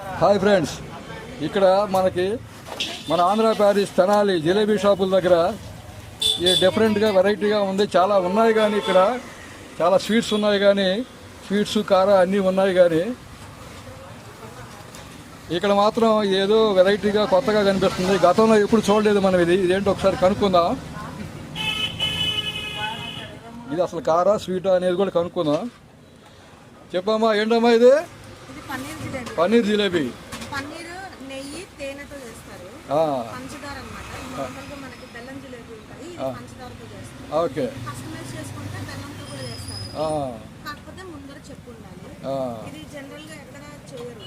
Hi friends, ఇక్కడ మనకి మన ఆంధ్ర ప్యారిస్ తెనాలి జిలేబీ షాపుల దగ్గర ఈ డిఫరెంట్గా వెరైటీగా ఉంది. చాలా ఉన్నాయి కానీ ఇక్కడ చాలా స్వీట్స్ ఉన్నాయి కానీ స్వీట్స్ కారా అన్నీ ఉన్నాయి కానీ ఇక్కడ మాత్రం ఏదో వెరైటీగా కొత్తగా కనిపిస్తుంది. గతంలో ఎప్పుడు చూడలేదు మనం. ఇదేంటో ఒకసారి కనుక్కుందాం. ఇది అసలు కారా స్వీటా అనేది కూడా కనుక్కుందాం. చెప్పమ్మా, ఏంటమ్మా ఇది? పన్నీర్ జిలేబీ. పన్నీరు నెయ్యి తేనెతో చేస్తారు. పంచదార అన్నమాట. నార్మల్గా మనకి బెల్లం జిలేబీ ఉంటుంది, ఇది పంచదారతో చేస్తారు. ఓకే. కస్టమైజ్ చేసుకుంటే బెల్లంతో కూడా చేస్తారు. కాకపోతే ముందర చెప్పు ఉండాలి. ఇది జనరల్ గా ఎక్కడ చేయరు.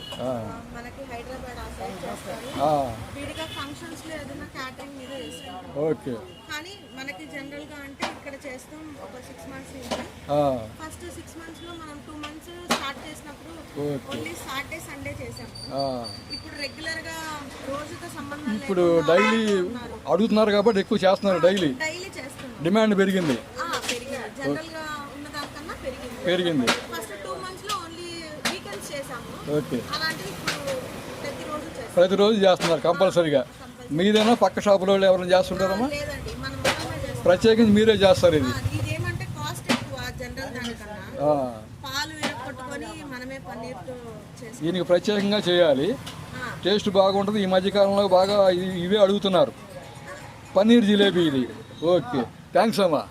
మనకి హైదరాబాద్ ఆ సైడ్ చేస్తారు. విడిగా ఫంక్షన్స్ లో ఏదైనా క్యాటరింగ్ మీద చేస్తారు. ఓకే. కానీ మనకి జనరల్ గా అంటే ఇక్కడ చేస్తాం ఒక 6 months నుంచి. ఫస్ట్ 6 months లో మనం 2 months స్టార్ట్ చేసినప్పుడు ఓన్లీ సాటర్డే సండే చేసాం. ఇప్పుడు రెగ్యులర్ గా రోజుతో సంబంధం లేదు. ఇప్పుడు డైలీ అడుగుతున్నారు కాబట్టి ఎక్కువ చేస్తున్నారు. డైలీ చేస్తున్నాం. డిమాండ్ పెరిగింది. జనరల్ గా ఉన్న దానికన్నా పెరిగింది. ఫస్ట్ 2 months లో ఓన్లీ వీకెండ్స్ చేసాము. ఓకే. అలాంటివి ఇప్పుడు ప్రతిరోజు చేస్తున్నారు కంపల్సరీగా. మీదేనా పక్క షాపులో ఎవరైనా చేస్తుంటారమ్మా? లేదండి, మనం ప్రత్యేకించి మీరే చేస్తారు. ఇదేమంటే కాస్ట్ ఎక్కువ జనరల్ దానికన్నా. పాలు పట్టుకొని మనమే పన్నీర్తో చేస్తాం. దీనికి ప్రత్యేకంగా చేయాలి. టేస్ట్ బాగుంటుంది. ఈ మధ్యకాలంలో బాగా ఇవే అడుగుతున్నారు. పన్నీర్ జిలేబీ ఇది. ఓకే, థ్యాంక్స్ అమ్మా.